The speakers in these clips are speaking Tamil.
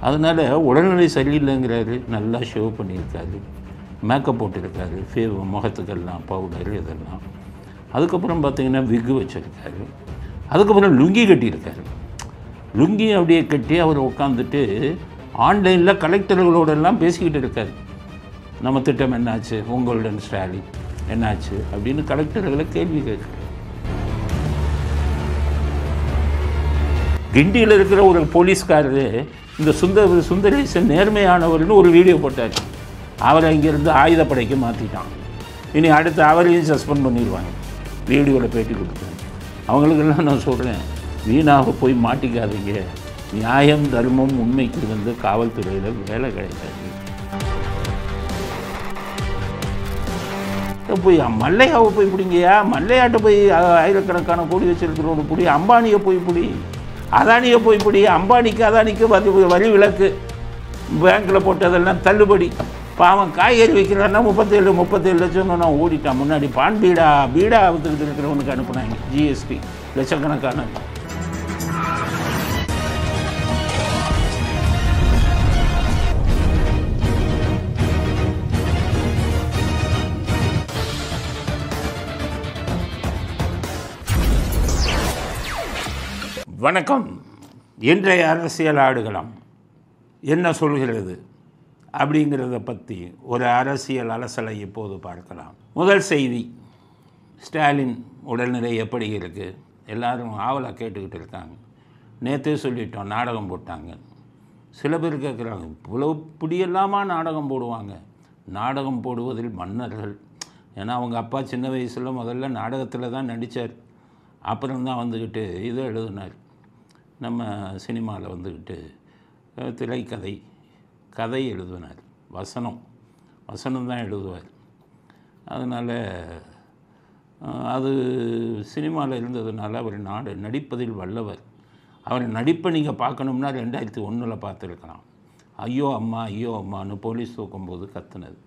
அதனால் உடல்நிலை சரியில்லைங்கிறாரு, நல்லா ஷேவ் பண்ணியிருக்காரு, மேக்கப் போட்டிருக்காரு, முகத்துக்கெல்லாம் பவுடர் இதெல்லாம். அதுக்கப்புறம் பார்த்திங்கன்னா விக்கு வச்சுருக்காரு. அதுக்கப்புறம் லுங்கி கட்டியிருக்காரு. லுங்கி அப்படியே கட்டி அவர் உட்காந்துட்டு ஆன்லைனில் கலெக்டர்களோடெல்லாம் பேசிக்கிட்டு இருக்கார். நம்ம திட்டம் என்னாச்சு, உங்களுடன் ஸ்டாலின் என்னாச்சு அப்படின்னு கலெக்டர்களை கேள்வி கேட்குறாரு. கிண்டியில் இருக்கிற ஒரு போலீஸ்காரரு இந்த சுந்தரேசன் நேர்மையானவர்னு ஒரு வீடியோ போட்டார். அவரை இங்கேருந்து ஆயுதப்படைக்கு மாற்றிட்டான். இனி அடுத்து அவரையும் சஸ்பெண்ட் பண்ணிடுவாங்க. வீடியோவில் பேட்டி கொடுத்தாங்க. அவங்களுக்கெல்லாம் நான் சொல்கிறேன், வீணாக போய் மாட்டிக்காதீங்க. நியாயம் தர்மம் உண்மைக்கு காவல்துறையில் வேலை கிடைக்காது. போய் மல்லையாவை போய் பிடிங்கயா, மல்லையாட்ட போய் ஆயிரக்கணக்கான கோடி வச்சிருக்கிறோட பிடி, அம்பானியை போய் பிடி, அதானியை போய் பிடி. அம்பானிக்கு அதானிக்கு வரி விலக்கு, பேங்க்கில் போட்டதெல்லாம் தள்ளுபடி. பாவம் காய்கறி வைக்கிறான்னா 37 லட்சம் நான் ஓடிட்டான். முன்னாடி பான் பீடா அவுத்துக்கிட்டு இருக்கிறவனுக்கு அனுப்புனாங்க ஜிஎஸ்டி லட்சக்கணக்கான. வணக்கம். இன்றைய அரசியல் ஆடுகளம் என்ன சொல்கிறது அப்படிங்கிறத பற்றி ஒரு அரசியல் அலசலை இப்போது பார்க்கலாம். முதல் செய்தி, ஸ்டாலின் உடல்நிலை எப்படி இருக்குது? எல்லோரும் ஆவலாக கேட்டுக்கிட்டு இருக்காங்க. நேற்றே சொல்லிட்டோம், நாடகம் போட்டாங்க. சில பேர் கேட்குறாங்க, இவ்வளோ இப்படியெல்லாமா நாடகம் போடுவாங்க? நாடகம் போடுவதில் மன்னர்கள். ஏன்னா அவங்க அப்பா சின்ன வயசில் முதல்ல நாடகத்தில் தான் நடித்தார். அப்புறம்தான் வந்துக்கிட்டு இதை எழுதினார். நம்ம சினிமாவில் வந்துக்கிட்டு திரைக்கதை கதை எழுதினார். வசனம் தான் எழுதுவார். அதனால் அது சினிமாவில் இருந்ததுனால அவர் நடிப்பதில் வல்லவர். அவர் நடிப்பை நீங்கள் பார்க்கணும்னா 2001 பார்த்துருக்கலாம். ஐயோ அம்மான்னு போலீஸ் தூக்கும்போது கத்துனது.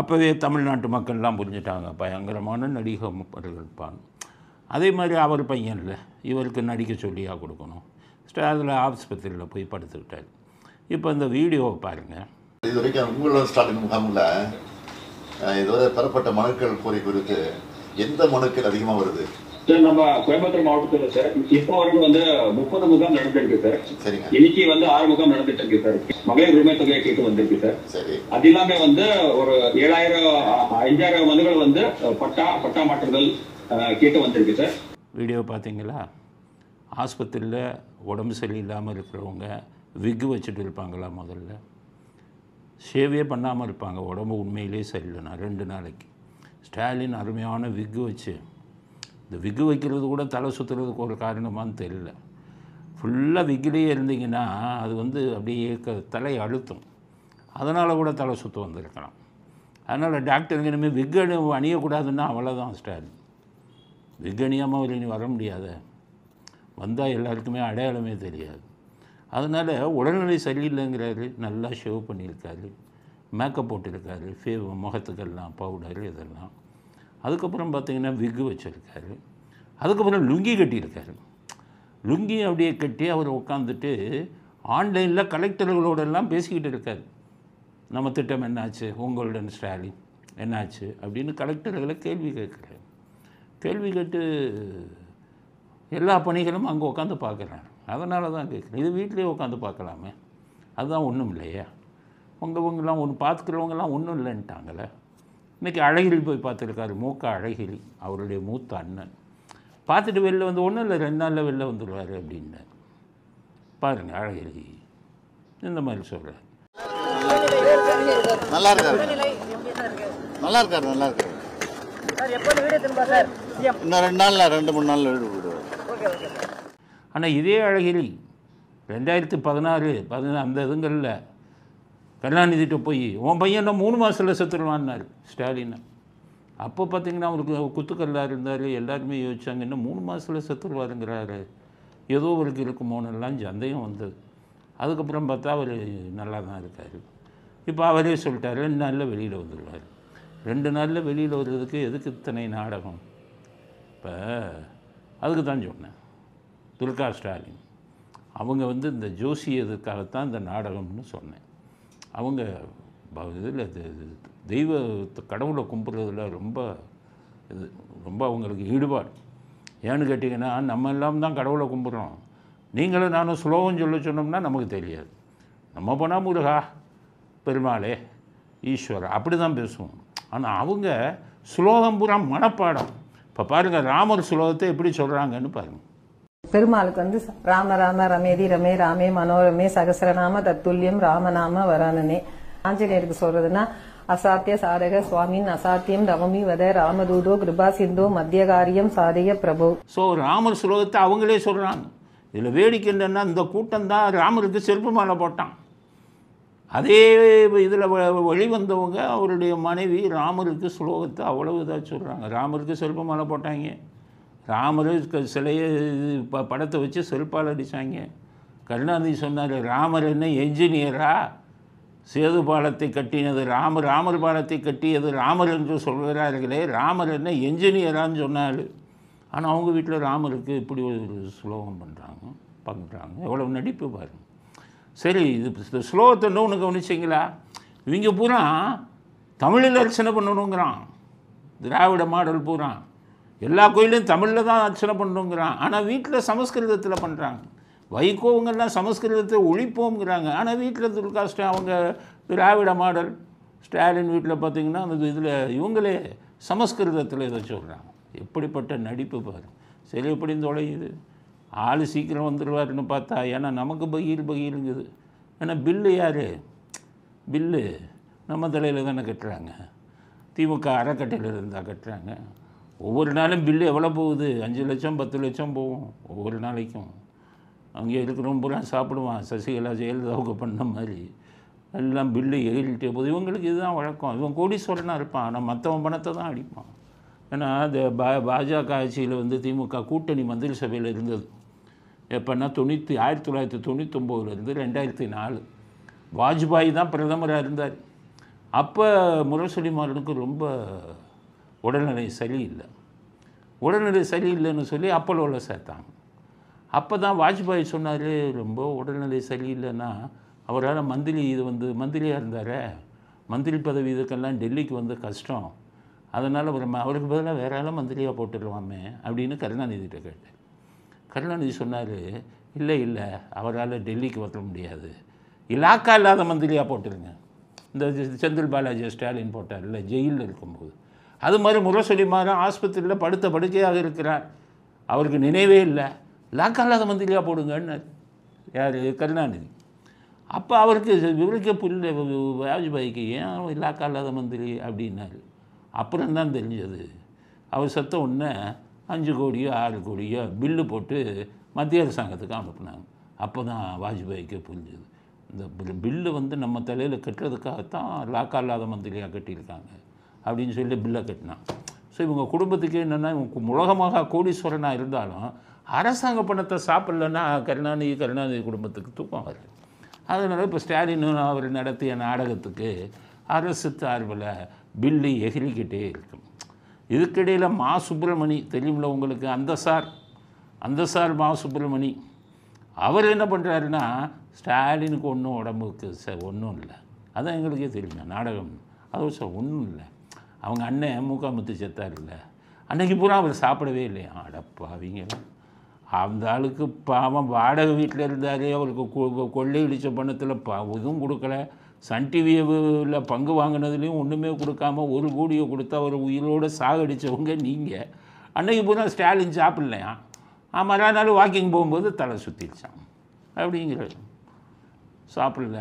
அப்போவே தமிழ்நாட்டு மக்கள்லாம் புரிஞ்சுட்டாங்க, பயங்கரமான நடிகர் இருப்பாங்க. அதே மாதிரி அவர் பையன் இல்லை, இவருக்கு நடிக்க சொல்லியாக கொடுக்கணும். அதில் ஆஸ்பத்திரியில் போய் படுத்துக்கிட்டார். இப்போ இந்த வீடியோவை பாருங்கள். இது வரைக்கும் உங்களோட ஸ்டாலின் முகாமில் இதுவரை பெறப்பட்ட மனுக்கள் கோரி குறித்து எந்த மனுக்கள் அதிகமாக வருது? சார், நம்ம கோயம்புத்தூர் மாவட்டத்தில் சார் இப்போ வரைக்கும் 30 முகாம் நடந்துருக்கு சார். சரிங்க. இன்னைக்கு 6 முகாம் நடந்துட்டு இருக்கு சார். மகளிர் உரிமை தொகையை கேட்டு வந்திருக்கு சார். சரி. அது இல்லாம ஒரு 5000 மனுக்கள் பட்டா மாற்றுதல் கேட்டு வந்திருக்கு சார். வீடியோ பார்த்தீங்களா? ஆஸ்பத்திரியில் உடம்பு சரியில்லாமல் இருக்கிறவங்க விக்கு வச்சுட்டு இருப்பாங்களா? முதல்ல ஷேவே பண்ணாமல் இருப்பாங்க. உடம்பு உண்மையிலே சரியில்லைண்ணா 2 நாளைக்கு. ஸ்டாலின் அருமையான விக்கு வச்சு, இந்த விக்கு வைக்கிறது கூட தலை சுற்றுறதுக்கு ஒரு காரணமானு தெரியல. ஃபுல்லாக விக்கிலேயே இருந்தீங்கன்னா அது அப்படியே தலை அழுத்தும். அதனால் கூட தலை சுற்று வந்திருக்கலாம். அதனால் டாக்டருங்க இனிமேல் விக்கு அணியக்கூடாதுன்னா அவ்வளோதான். ஸ்டாலின் விக்கு அணியாமல் அவர் இனி வர முடியாத, வந்தால் எல்லாருக்குமே அடையாளமே தெரியாது. அதனால் உடல்நிலை சரியில்லைங்கிறாரு, நல்லா ஷேவ் பண்ணியிருக்காரு, மேக்கப் போட்டிருக்காரு, முகத்துக்கெல்லாம் பவுடர் இதெல்லாம். அதுக்கப்புறம் பார்த்திங்கன்னா விக்கு வச்சுருக்காரு. அதுக்கப்புறம் லுங்கி கட்டியிருக்காரு. லுங்கி அப்படியே கட்டி அவர் உட்காந்துட்டு ஆன்லைனில் கலெக்டர்களோடெல்லாம் பேசிக்கிட்டு இருக்கார். நம்ம திட்டம் என்னாச்சு, உங்களுடன் ஸ்டாலின் என்னாச்சு அப்படின்னு கலெக்டர்களை கேள்வி கேட்குறாரு. கேள்வி கேட்டு எல்லா பணிகளும் அங்கே உட்காந்து பார்க்குறாரு. அதனால தான் கேட்குறேன், இது வீட்டிலே உட்காந்து பார்க்கலாமே, அதுதான் ஒன்றும் இல்லையா? உங்களாம் ஒன்று பார்த்துக்கிறவங்கலாம் ஒன்றும் இல்லைன்ட்டாங்களே. இன்றைக்கி அழகிரி போய் பார்த்துருக்காரு. அழகிரி அவருடைய மூத்த அண்ணன் பார்த்துட்டு வெளில ஒன்றும் இல்லை, 2 நாளில் வெளில வந்துடுவார் அப்படின்னு பாருங்கள். அழகிரி இந்த மாதிரி சொல்கிறார். நல்லா இருக்காரு. இன்னும் 2 நாளில் 2-3 நாளில் வீடு போயிடுவார். ஆனால் இதே அழகிரி 2016 அந்த இதுங்களில் கருணாநிதிட்ட போய் உன் பையன் 3 மாதத்தில் செத்துருவான்னார் ஸ்டாலினை. அப்போ பார்த்திங்கன்னா அவருக்கு குத்துக்கல்லாக இருந்தார். எல்லாருமே யோசிச்சாங்க, இன்னும் 3 மாதத்தில் செத்துருவாருங்கிறாரு, ஏதோ அவருக்கு இருக்குமோன்னெல்லாம் சந்தேகம் வந்தது. அதுக்கப்புறம் பார்த்தா அவர் நல்லா தான் இருக்கார். இப்போ அவரே சொல்லிட்டார் 2 நாளில் வெளியில் வந்துடுவார். 2 நாளில் வெளியில் வர்றதுக்கு எதுக்கு இத்தனை நாடகம்? இப்போ அதுக்கு தான் சொன்னேன். துர்கா ஸ்டாலின் அவங்க வந்து இந்த ஜோசியதுக்காகத்தான் இந்த நாடகம்னு சொன்னேன். அவங்க இதில் தெய்வ கடவுளை கும்பிட்றதுல ரொம்ப ரொம்ப அவங்களுக்கு ஈடுபாடு. ஏன்னு கேட்டிங்கன்னா, நம்ம எல்லாம் தான் கடவுளை கும்பிட்றோம். நீங்களும் நானும் ஸ்லோகம் சொன்னோம்னா நமக்கு தெரியாது. நம்ம போனால் முருகா, பெருமாளே, ஈஸ்வரா அப்படி தான் பேசுவோம். ஆனால் அவங்க ஸ்லோகம் பூரா மனப்பாடம். இப்போ பாருங்கள், ராமர் ஸ்லோகத்தை எப்படி சொல்கிறாங்கன்னு பாருங்கள். பெருமாளுக்கு வந்து ராம ராம ரமேதி ரமே ராமே மனோரமே சகசரநாம தத்துல்யம் ராமநாம வரானனே. ஆஞ்சநேயருக்கு சொல்றதுன்னா, அசாத்திய சாதக சுவாமின் அசாத்தியம் ரவமி வத ராமதூதோ கிருபா சிந்தோ மத்தியகாரியம் சாதய பிரபு. ஸோ ராமர் ஸ்லோகத்தை அவங்களே சொல்கிறாங்க. இதில் வேடிக்கை என்னென்னா, இந்த கூட்டம் தான் ராமருக்கு செருப்பு மாலை போட்டான். அதே இதில் வெளிவந்தவங்க அவருடைய மனைவி ராமருக்கு ஸ்லோகத்தை அவ்வளவு இதாக சொல்கிறாங்க. ராமருக்கு செருப்பு மாலை போட்டாங்க, ராமர் சிலையை படத்தை வச்சு செருப்பால் அடித்தாங்க. கருணாநிதி சொன்னார், ராமர் என்ன என்ஜினியரா? சேது பாலத்தை கட்டினது ராமர், ராமர் பாலத்தை கட்டியது ராமர் என்று சொல்கிறார்களே, ராமர் என்ன என்ஜினியரான்னு சொன்னார். ஆனால் அவங்க வீட்டில் ராமருக்கு இப்படி ஒரு ஸ்லோகம் பண்ணுறாங்க. எவ்வளோ நடிப்பு பாருங்க. சரி, இது ஸ்லோகத்தை ஒன்று கவனிச்சிங்களா? இவங்க பூரா தமிழில் அர்ச்சனை பண்ணணுங்கிறான். திராவிட மாடல் பூரா எல்லா கோயிலையும் தமிழில் தான் அர்ச்சனை பண்ணணுங்கிறான். ஆனால் வீட்டில் சமஸ்கிருதத்தில் பண்ணுறாங்க. வைகோவங்கெல்லாம் சமஸ்கிருதத்தை ஒழிப்போங்கிறாங்க. ஆனால் வீட்டில் துர்காஷ்டம் அவங்க திராவிட மாடல். ஸ்டாலின் வீட்டில் பார்த்திங்கன்னா அந்த இதில் இவங்களே சமஸ்கிருதத்தில் இதை சொல்கிறாங்க. எப்படிப்பட்ட நடிப்பு பாரு. சரி, எப்படி தொலையுது. ஆள் சீக்கிரம் வந்துடுவாருன்னு பார்த்தா, ஏன்னா நமக்கு பகீருங்குது. ஏன்னா பில்லு யார்? பில்லு நம்ம தலையில் தானே கட்டுறாங்க. திமுக அறக்கட்டையில் இருந்தால் கட்டுறாங்க. ஒவ்வொரு நாளும் பில்லு எவ்வளோ போகுது? 5 லட்சம் 10 லட்சம் போகும் ஒவ்வொரு நாளைக்கும். அங்கே இருக்கிறவங்க பூரா சாப்பிடுவான். சசிகலா ஜெயலலிதாவுக்கு பண்ண மாதிரி எல்லாம் பில்லு ஏறிட்டே போகுது. இவங்களுக்கு இதுதான் வழக்கம். இவன் கோடீஸ்வரனாக இருப்பான், ஆனால் மற்றவன் பணத்தை தான் அடிப்பான். ஏன்னா இந்த பாஜக ஆட்சியில் வந்து திமுக கூட்டணி மந்திரி சபையில் இருந்தது. எப்போன்னா 1999 2004 வாஜ்பாய் தான் பிரதமராக இருந்தார். அப்போ முரசொலிமாறனுக்கு ரொம்ப உடல்நிலை சரியில்லை. உடல்நிலை சரியில்லைன்னு சொல்லி அப்போலோவில் சேர்த்தாங்க. அப்போ தான் வாஜ்பாய் சொன்னார், ரொம்ப உடல்நிலை சரியில்லைன்னா அவரால் மந்திரியாக இருந்தார், மந்திரி பதவி இதுக்கெல்லாம் டெல்லிக்கு வந்து கஷ்டம், அதனால் அவருக்கு பதிலாக வேற ஆளும் மந்திரியாக போட்டுடலாமே அப்படின்னு கருணாநிதிகிட்ட கேட்டார். கருணாநிதி சொன்னார், இல்லை அவரால் டெல்லிக்கு வர முடியாது, இலாக்கா இல்லாத மந்திரியாக போட்டுருங்க. இந்த செந்தில் பாலாஜி ஸ்டாலின் போட்டார் இல்லை ஜெயிலில் இருக்கும்போது, அது மாதிரி முரசொலிமாறன் ஆஸ்பத்திரியில் படுத்த படுக்கையாக இருக்கிறார், அவருக்கு நினைவே இல்லை, இலாக்கா இல்லாத மந்திரியாக போடுங்கன்னு யார்? கருணாநிதி. அப்போ இவருக்கே புரியல, வாஜ்பாய்க்கு ஏன் இலாக்கா இல்லாத மந்திரி அப்படின்னாரு. அப்புறம் தான் தெரிஞ்சது, அவர் செத்த உடனே 5 கோடியோ 6 கோடியோ பில்லு போட்டு மத்திய அரசாங்கத்துக்கு அனுப்புனாங்க. அப்போ தான் வாஜ்பாய்க்கே புரிஞ்சது, இந்த பில்லு வந்து நம்ம தலையில் கட்டுறதுக்காகத்தான் லாக்கா இல்லாத மந்திரியாக கட்டியிருக்காங்க அப்படின்னு சொல்லி பில்லை கட்டினான். ஸோ இவங்க குடும்பத்துக்கு என்னென்னா, இவங்க உலகமாக கோடீஸ்வரனாக இருந்தாலும் அரசாங்க பணத்தை சாப்பிட்லன்னா கருணாநிதி குடும்பத்துக்கு தூக்கம் வருது. அதனால் இப்போ ஸ்டாலின் அவர் நடத்திய நாடகத்துக்கு அரசு சார்பில் பில்லு எகிரிக்கிட்டே இருக்கும். இதுக்கிடையில் மா சுப்பிரமணி தெரியுமில்ல உங்களுக்கு, அந்த சார் மா சுப்பிரமணி அவர் என்ன பண்ணுறாருன்னா, ஸ்டாலினுக்கு ஒன்றும் உடம்புக்கு ஒன்றும் இல்லை, அதான் எங்களுக்கே தெரியுமே நாடகம், அது ஒன்றும் இல்லை. அவங்க அண்ணன் மூக்காமுத்து செத்தார் இல்லை, அன்றைக்கி பூரா அவர் சாப்பிடவே இல்லையா. அடப்பாவீங்க, அந்த ஆளுக்கு பாவம் வாடகை வீட்டில் இருந்தார், அவருக்கு கொள்ளையடித்த பணத்தில் இதுவும் கொடுக்கல, சன் டிவியில் பங்கு வாங்கினதுலேயும் ஒன்றுமே கொடுக்காம 1 கோடியை கொடுத்து அவர் உயிரோடு சாகடித்தவங்க நீங்கள். அன்றைக்கி பூரா ஸ்டாலின் சாப்பிட்லையா, மறுநாள் வாக்கிங் போகும்போது தலை சுற்றிடுச்சான் அப்படிங்கிறது, சாப்பிடல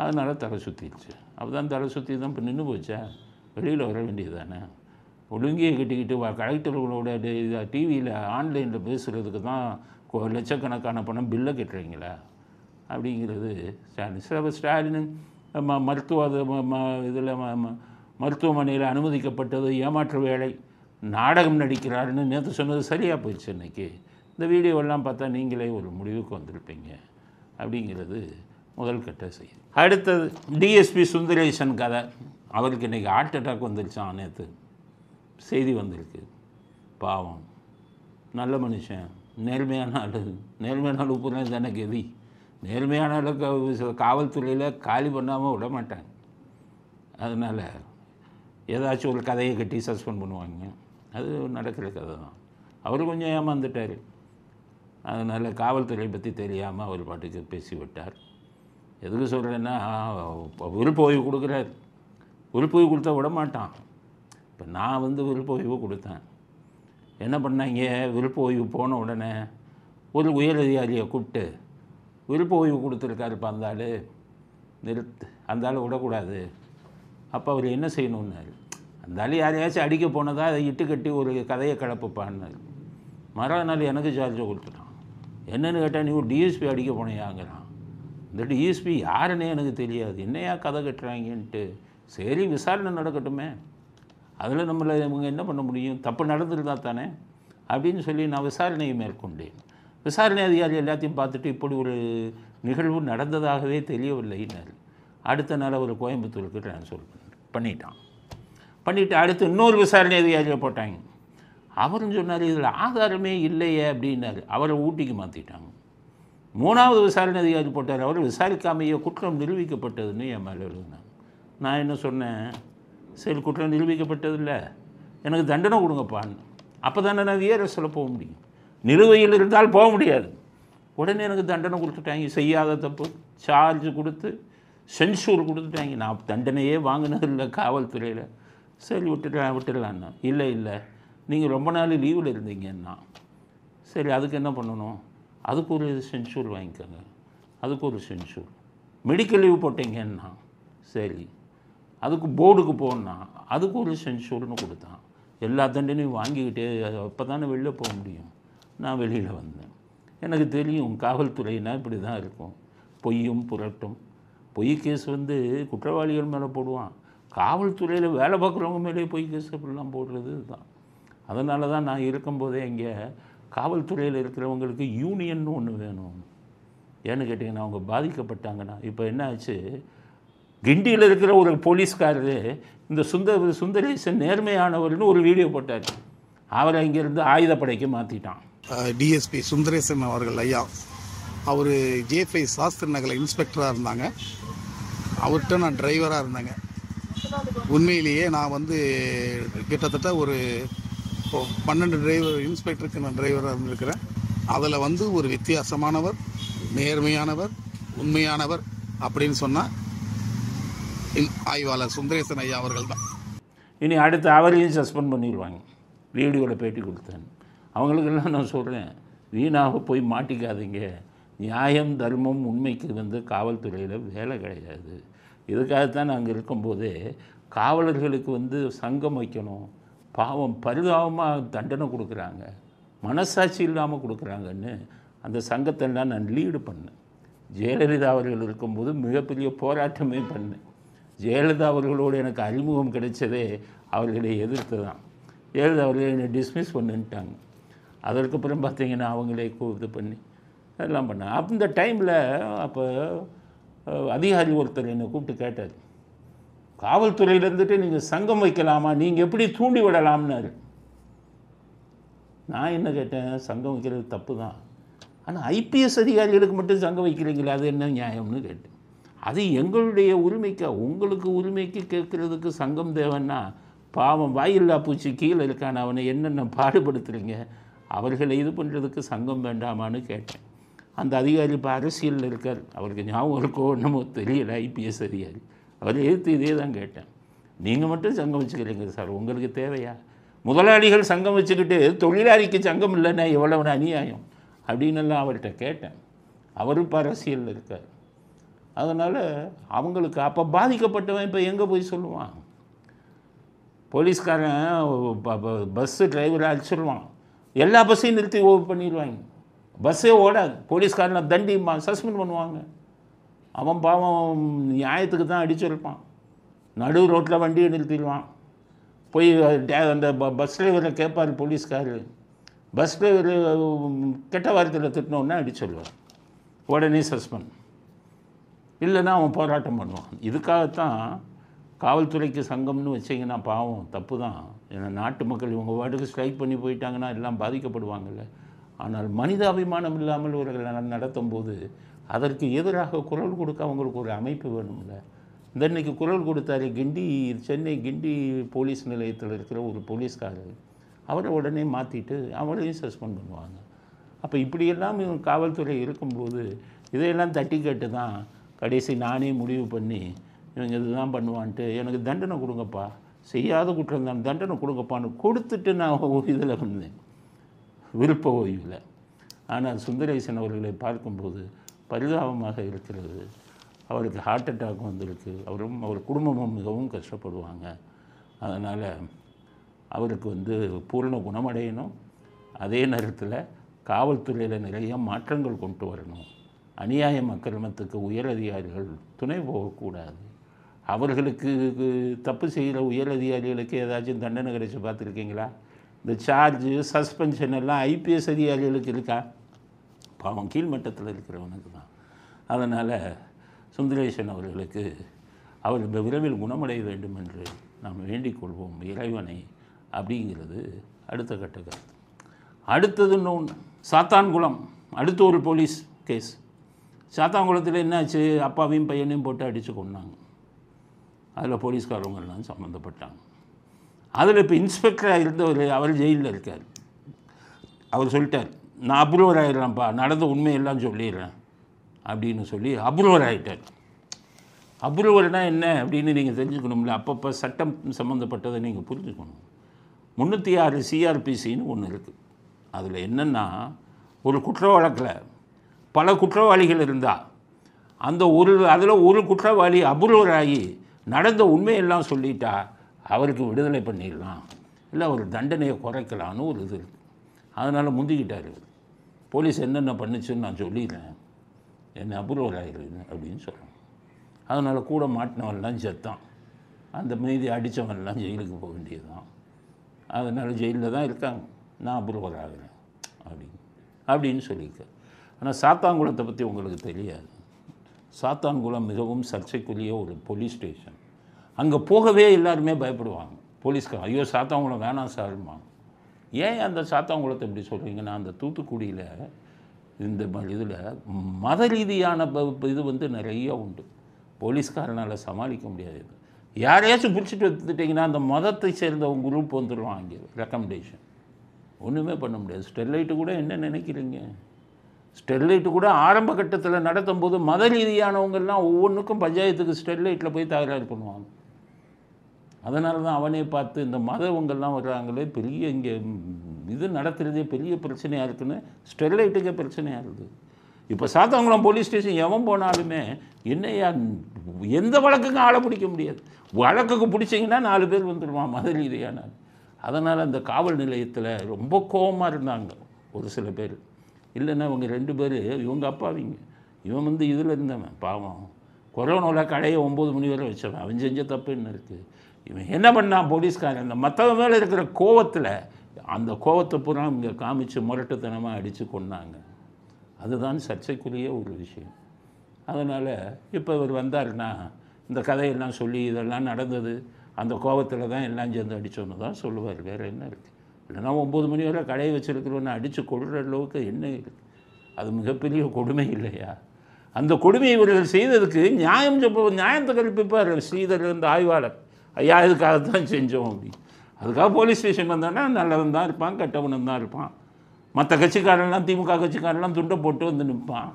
அதனால் தலை சுற்றிடுச்சு. அப்போதான் தலை சுற்றி தான் இப்போ நின்று போச்சா, வெளியில் வர வேண்டியது தானே. ஒழுங்கியை கட்டிக்கிட்டு கலெக்டர்களோட டிவியில் ஆன்லைனில் பேசுகிறதுக்கு தான் லட்சக்கணக்கான பணம் பில்லை கட்டுறீங்களா அப்படிங்கிறது ஸ்டாலின். ஸ்டாலின் மருத்துவமனையில் அனுமதிக்கப்பட்டது ஏமாற்று வேலை, நாடகம் நடிக்கிறாருன்னு நேற்று சொன்னது சரியாக போயிடுச்சு. இன்றைக்கி இந்த வீடியோவெல்லாம் பார்த்தா நீங்களே ஒரு முடிவுக்கு வந்திருப்பீங்க அப்படிங்கிறது முதல் கட்ட செய்தி. அடுத்தது டிஎஸ்பி சுந்தரேசன் கதை. அவருக்கு இன்றைக்கி ஹார்ட் அட்டாக் வந்துருச்சான், நேற்று செய்தி வந்திருக்கு. பாவம், நல்ல மனுஷன், நேர்மையான ஆள், நேர்மையான ஆள் பூரா தானே கதி. நேர்மையான ஆளுக்கு காவல்துறையில் காலி பண்ணாமல் விட மாட்டாங்க. அதனால் ஏதாச்சும் ஒரு கதையை கட்டி சஸ்பெண்ட் பண்ணுவாங்க. அது நடக்கிற கதை தான். அவர் கொஞ்சம் ஏமாந்துட்டார். அதனால் காவல்துறை பற்றி தெரியாமல் அவர் பாட்டுக்கு பேசி விட்டார். எதுக்கு சொல்கிறேன்னா, விருப்ப ஓய்வு கொடுக்குறாரு. விருப்ப ஓய்வு கொடுத்தா விட மாட்டான். இப்போ நான் வந்து விருப்ப ஓய்வு கொடுத்தேன். என்ன பண்ணாங்க, விருப்ப ஓய்வு போன உடனே ஒரு உயர் அதிகாரியை கூப்பிட்டு விருப்ப ஓய்வு கொடுத்துருக்காருப்பா அந்த ஆள், அந்த ஆள் விடக்கூடாது. அப்போ அவர் என்ன செய்யணுன்னாரு, அந்த ஆள் யாரையாச்சும் அடிக்க போனதா அதை இட்டு கட்டி ஒரு கதையை கிளப்புப்பான்னாரு. மறுநாள் எனக்கு சார்ஜை கொடுத்துட்டான். என்னென்னு கேட்டால், நீ ஒரு டிஎஸ்பி அடிக்க போனையாங்கிறான். இந்த டிஎஸ்பி யாருன்னே எனக்கு தெரியாது, என்னையா கதை கட்டுறாங்கன்ட்டு. சரி, விசாரணை நடக்கட்டுமே, அதில் நம்மளை இவங்க என்ன பண்ண முடியும், தப்பு நடந்துருந்தா தானே அப்படின்னு சொல்லி நான் விசாரணையை மேற்கொண்டேன். விசாரணை அதிகாரி எல்லாத்தையும் பார்த்துட்டு இப்படி ஒரு நிகழ்வு நடந்ததாகவே தெரியவில்லைன்னார். அடுத்த நாள் அவர் கோயம்புத்தூருக்கு ட்ரான்ஸ்ஃபர் பண்ணிவிட்டு அடுத்து இன்னொரு விசாரணை அதிகாரியை போட்டாங்க. அவரும் சொன்னார், இதில் ஆதாரமே இல்லையே அப்படின்னாரு. அவரை ஊட்டிக்கு மாற்றிட்டாங்க. மூணாவது விசாரணை அதிகாரி போட்டார். அவர் விசாரிக்காமையே குற்றம் நிரூபிக்கப்பட்டதுன்னு என் மேலே எழுதினாங்க. நான் என்ன சொன்னேன், சரி குற்றம் நிரூபிக்கப்பட்டதில்லை, எனக்கு தண்டனை கொடுங்கப்பான்னு. அப்போ தானே நான் விஆர்எஸில் போக முடியும், நிலுவையில் இருந்தால் போக முடியாது. உடனே எனக்கு தண்டனை கொடுத்துட்டாங்க. செய்யாத தப்பு சார்ஜ் கொடுத்து சென்சூர் கொடுத்துட்டாங்க. நான் தண்டனையே வாங்கினதில்லை காவல்துறையில். சரி விட்டுடலான்னா, இல்லை நீங்கள் ரொம்ப நாள் லீவில் இருந்தீங்கன்னா. சரி, அதுக்கு என்ன பண்ணணும், அதுக்கு ஒரு சென்சூர் வாங்கிக்கோங்க, அதுக்கு ஒரு சென்சூர். மெடிக்கல் லீவ் போட்டீங்கன்னா சரி, அதுக்கு போர்டுக்கு போகணுன்னா அதுக்கு ஒரு சென்சூர்னு கொடுத்தான். எல்லா தண்டனையும் வாங்கிக்கிட்டே அப்போ தானே வெளில போக முடியும். நான் வெளியில் வந்தேன். எனக்கு தெரியும் காவல்துறைனா இப்படி தான் இருக்கும், பொய்யும் புரட்டும். பொய் கேஸ் வந்து குற்றவாளிகள் மேலே போடுவான், காவல்துறையில் வேலை பார்க்குறவங்க மேலே பொய் கேஸ் அப்படிலாம் போடுறது தான். அதனால தான் நான் இருக்கும்போதே இங்கே காவல்துறையில் இருக்கிறவங்களுக்கு யூனியன்னு ஒன்று வேணும். ஏன்னு கேட்டிங்கன்னா, அவங்க பாதிக்கப்பட்டாங்கன்னா, இப்போ என்ன ஆச்சு, கிண்டியில் இருக்கிற ஒரு போலீஸ்காரரு இந்த சுந்தரேசன் நேர்மையானவர்னு ஒரு வீடியோ போட்டார். அவரை இங்கேருந்து ஆயுதப்படைக்கு மாற்றிட்டான். டிஎஸ்பி சுந்தரேசன் அவர்கள் ஐயா, அவர் ஜே5 சாஸ்திரி நகரில் இன்ஸ்பெக்டராக இருந்தாங்க. அவர்கிட்ட நான் டிரைவராக இருந்தேங்க. உண்மையிலேயே நான் வந்து கிட்டத்தட்ட ஒரு 12 இன்ஸ்பெக்டருக்கு நான் டிரைவராக இருந்திருக்கிறேன். அதில் வந்து ஒரு வித்தியாசமானவர், நேர்மையானவர், உண்மையானவர் அப்படின்னு சொன்னால் ஆய்வாளர் சுந்தரேசன் ஐயா அவர்கள் தான். இனி அடுத்து அவரையும் சஸ்பெண்ட் பண்ணிடுவாங்க. வீடியோவில் பேட்டி கொடுத்தேன். அவங்களுக்கெல்லாம் நான் சொல்கிறேன், வீணாக போய் மாட்டிக்காதீங்க. நியாயம் தர்மம் உண்மைக்கு வந்து காவல்துறையில் வேலை கிடையாது. இதுக்காகத்தான் நாங்கள் இருக்கும்போதே காவலர்களுக்கு வந்து சங்கம் வைக்கணும். பாவம் பரிதாபமாக தண்டனை கொடுக்குறாங்க, மனசாட்சி இல்லாமல் கொடுக்குறாங்கன்னு அந்த சங்கத்தெல்லாம் நான் லீடு பண்ணேன். ஜெயலலிதா அவர்கள் இருக்கும்போது மிகப்பெரிய போராட்டமே பண்ணேன். ஜெயலலிதா அவர்களோடு எனக்கு அறிமுகம் கிடைச்சதே அவர்களை எதிர்த்து தான். ஜெயலலிதா அவர்களை என்னை டிஸ்மிஸ் பண்ணிட்டாங்க. அதற்கப்புறம் பார்த்திங்கன்னா அவங்களே இது பண்ணி எல்லாம் பண்ணேன். அந்த டைமில் அப்போ அதிகாரி ஒருத்தர் என்னை கூப்பிட்டு கேட்டார், காவல்துறையில் இருந்துட்டு நீங்கள் சங்கம் வைக்கலாமா, நீங்கள் எப்படி தூண்டி விடலாம்னாரு. நான் என்ன கேட்டேன், சங்கம் வைக்கிறது தப்பு தான், ஆனால் ஐபிஎஸ் அதிகாரிகளுக்கு மட்டும் சங்கம் வைக்கிறீங்களா, அது என்ன நியாயம்னு கேட்டேன். அது எங்களுடைய உரிமைக்கா, உங்களுக்கு உரிமைக்கு கேட்குறதுக்கு சங்கம் தேவைன்னா பாவம் வாயில்லா பூச்சி கீழே இருக்கான அவனை என்னென்ன பாடுபடுத்துகிறீங்க, அவர்களை இது பண்ணுறதுக்கு சங்கம் வேண்டாமான்னு கேட்டேன். அந்த அதிகாரி இப்போ அரசியலில் இருக்கார், அவருக்கு ஞாபகம் இருக்கோ என்னமோ தெரியல, ஐபிஎஸ் அதிகாரி. அவர் எதிர்த்து இதே தான் கேட்டேன், நீங்கள் மட்டும் சங்கம் வச்சுக்கிறீங்க சார், உங்களுக்கு தேவையா? முதலாளிகள் சங்கம் வச்சுக்கிட்டு தொழிலாளிக்கு சங்கம் இல்லைன்னா எவ்வளவு அநியாயம் அப்படின்னெல்லாம் அவர்கிட்ட கேட்டேன். அவரும் இப்போ அரசியலில் இருக்கார். அதனால் அவங்களுக்கு அப்போ பாதிக்கப்பட்டவன் இப்போ எங்கே போய் சொல்லுவான்? போலீஸ்காரன் பஸ்ஸு டிரைவரை அடிச்சிடுவான், எல்லா பஸ்ஸையும் நிறுத்தி பண்ணிடுவாங்க, பஸ்ஸே ஓடாது. போலீஸ்காரனை தண்டி சஸ்பெண்ட் பண்ணுவாங்க. அவன் பாவம் நியாயத்துக்கு தான் அடிச்சிருப்பான், நடு ரோட்டில் வண்டியை நிறுத்திடுவான். போய் அந்த பஸ் டிரைவரை கேட்பார் போலீஸ்காரு, பஸ் டிரைவர் கெட்ட வார்த்தையில் திட்டினோன்னா அடிச்சிடுவார், உடனே சஸ்பெண்ட். இல்லைன்னா அவன் போராட்டம் பண்ணுவான். இதுக்காகத்தான் காவல்துறைக்கு சங்கம்னு வச்சிங்கன்னா பாவம் தப்பு தான். ஏன்னா நாட்டு மக்கள் இவங்க வாட்டுக்கு ஸ்ட்ரைக் பண்ணி போயிட்டாங்கன்னா எல்லாம் பாதிக்கப்படுவாங்கள்ல. ஆனால் மனிதாபிமானம் இல்லாமல் இவர்கள் நடத்தும் போது அதற்கு எதிராக குரல் கொடுக்க அவங்களுக்கு ஒரு அமைப்பு வேணும்ல. இந்த இன்னைக்கு குரல் கொடுத்தாரு சென்னை கிண்டி போலீஸ் நிலையத்தில் இருக்கிற ஒரு போலீஸ்காரர், அவரை உடனே மாற்றிட்டு அவரையும் சஸ்பெண்ட் பண்ணுவாங்க. அப்போ இப்படியெல்லாம் காவல்துறை இருக்கும்போது இதையெல்லாம் தட்டி கேட்டு தான் கடைசி நானே முடிவு பண்ணி இவங்க இதுதான் பண்ணுவான்ட்டு எனக்கு தண்டனை கொடுங்கப்பா, செய்யாத குற்றம் தான் தண்டனை கொடுங்கப்பான்னு கொடுத்துட்டு நான் இதில் வந்தேன், விருப்ப ஓய்வில். ஆனால் சுந்தரேசன் அவர்களை பார்க்கும்போது பரிதாபமாக இருக்கிறது. அவருக்கு ஹார்ட் அட்டாக் வந்திருக்கு, அவர் குடும்பமும் மிகவும் கஷ்டப்படுவாங்க. அதனால் அவருக்கு பூரண குணமடையணும். அதே நேரத்தில் காவல்துறையில் நிறைய மாற்றங்கள் கொண்டு வரணும். அநியாயம் அக்கிரமத்துக்கு உயர் அதிகாரிகள் துணை போகக்கூடாது. அவர்களுக்கு தப்பு செய்கிற உயர் அதிகாரிகளுக்கு ஏதாச்சும் தண்டனை கிடைச்சி பார்த்துருக்கீங்களா? இந்த சார்ஜு சஸ்பென்ஷன் எல்லாம் ஐபிஎஸ் அதிகாரிகளுக்கு இருக்கா? பாவம் கீழ்மட்டத்தில் இருக்கிறவனுக்கு தான். அதனால் சுந்தரேசன் அவர்களுக்கு அவர் விரைவில் குணமடைய வேண்டும் என்று நாம் வேண்டிக் கொள்வோம் இறைவனை அப்படிங்கிறது அடுத்த கட்ட கருத்து. அடுத்தது இன்னொன்று, சாத்தான்குளம் அடுத்த ஒரு போலீஸ் கேஸ். சாத்தான்குளத்தில் என்னாச்சு, அப்பாவையும் பையனையும் போட்டு அடித்து கொண்டாங்க. அதில் போலீஸ்காரவங்கெல்லாம் சம்மந்தப்பட்டாங்க. அதில் இப்போ இன்ஸ்பெக்டராக இருந்தவர் அவர் ஜெயிலில் இருக்கார். அவர் சொல்லிட்டார், நான் அப்ரூவர் ஆகிடுறேன்ப்பா, நடந்த உண்மையெல்லாம் சொல்லிடுறேன் அப்படின்னு சொல்லி அப்ரூவர் ஆகிட்டார். அப்ரூவர்னால் என்ன அப்படின்னு நீங்கள் தெரிஞ்சுக்கணும்ல. அப்பப்போ சட்டம் சம்மந்தப்பட்டதை நீங்கள் புரிஞ்சுக்கணும். 306 சிஆர்பிசின்னு ஒன்று இருக்குது. அதில் என்னென்னா, ஒரு குற்ற வழக்கில் பல குற்றவாளிகள் இருந்தால் அதில் ஒரு குற்றவாளி அப்ரூவர் ஆகி நடந்த உண்மையெல்லாம் சொல்லிட்டா அவருக்கு விடுதலை பண்ணிடலாம், இல்லை அவர் தண்டனையை குறைக்கலான்னு ஒரு இது இருக்குது. அதனால் முந்திக்கிட்டார். போலீஸ் என்னென்ன பண்ணுச்சுன்னு நான் சொல்லிடுறேன், என்னை அப்ரூவர் ஆகிடுது அப்படின்னு சொல்கிறேன். அதனால் கூட மாட்டினவன்லாம் செத்தான், அந்த மீதி அடித்தவன்லாம் ஜெயிலுக்கு போக வேண்டியது தான். அதனால் ஜெயிலில் தான் இருக்காங்க, நான் அப்ரூவர் ஆகிறேன் அப்படின்னு சொல்லியிருக்க. ஆனால் சாத்தான்குளத்தை பற்றி உங்களுக்கு தெரியாது. சாத்தான்குளம் மிகவும் சர்ச்சைக்குரிய ஒரு போலீஸ் ஸ்டேஷன். அங்கே போகவே எல்லாருமே பயப்படுவாங்க போலீஸ்கார். ஐயோ சாத்தான்குளம் வேணாம் சார்மா. ஏன் அந்த சாத்தான்குளத்தை எப்படி சொல்கிறீங்கன்னா, அந்த தூத்துக்குடியில் இந்த இதில் மத ரீதியான இது நிறைய உண்டு. போலீஸ்காரனால் சமாளிக்க முடியாது. யாரையாச்சும் பிடிச்சிட்டு வந்துட்டிங்கன்னா அந்த மதத்தை சேர்ந்த ஒரு குரூப் வந்துடுவாங்க, ரெக்கமெண்டேஷன். ஒன்றுமே பண்ண முடியாது. ஸ்டெர்லைட்டு கூட என்ன நினைக்கிறீங்க, ஸ்டெர்லைட்டு கூட ஆரம்ப கட்டத்தில் நடத்தும் போது மத ரீதியானவங்கெல்லாம் ஒவ்வொன்றுக்கும் பஞ்சாயத்துக்கு ஸ்டெர்லைட்டில் போய் தகராறு பண்ணுவாங்க. அதனால தான் அவனே பார்த்து இந்த மதவங்கள்லாம் வர்றாங்களே, பெரிய இங்கே இது நடத்துகிறதே பெரிய பிரச்சனையாக இருக்குன்னு ஸ்டெர்லைட்டுக்கே பிரச்சனையாக இருக்குது. இப்போ சாத்தான்குளம் போலீஸ் ஸ்டேஷன் எவன் போனாலுமே என்னையா எந்த வழக்குக்கும் ஆளை பிடிக்க முடியாது. வழக்குக்கு பிடிச்சிங்கன்னா 4 பேர் வந்துடுவான் மத ரீதியான. அதனால் அந்த காவல் நிலையத்தில் ரொம்ப கோபமாக இருந்தாங்க ஒரு சில பேர். இல்லைன்னா இவங்க 2 பேர் இவங்க அப்பாவிங்க. இவன் இதில் இருந்தவன் பாவம், கொரோனாவில் கடையை 9 மணி வரை வச்சவன். அவன் செஞ்ச தப்பு என்ன இருக்குது? இவன் என்ன பண்ணான் போலீஸ்காரன், அந்த மற்றவங்க மேலே இருக்கிற கோவத்தில் அந்த கோவத்தை பூரா இங்கே காமிச்சு முரட்டுத்தனமாக அடித்து கொண்டாங்க. அதுதான் சர்ச்சைக்குரிய ஒரு விஷயம். அதனால் இப்போ இவர் வந்தார்னா இந்த கதையெல்லாம் சொல்லி இதெல்லாம் நடந்தது அந்த கோபத்தில் தான் எல்லாம் சேர்ந்து அடித்தோன்னு தான் சொல்லுவார். வேறு என்ன இருக்குது? இல்லைனா 9 மணி வரை கடையை வச்சுருக்கிறவன்னு அடித்து கொள்கிற அளவுக்கு என்ன இருக்குது? அது மிகப்பெரிய கொடுமை இல்லையா? அந்த கொடுமையை இவர்கள் செய்ததுக்கு நியாயத்தை கற்பிப்பார் ஸ்ரீதர் இருந்த ஆய்வாளர். ஐயா இதுக்காகத்தான் செஞ்சோம் அப்படி. அதுக்காக போலீஸ் ஸ்டேஷன் வந்தான்னா நல்லவன் தான் இருப்பான், கெட்டவனும் தான் இருப்பான். மற்ற கட்சிக்காரெல்லாம் திமுக கட்சிக்காரெல்லாம் துண்டை போட்டு நிற்பான்.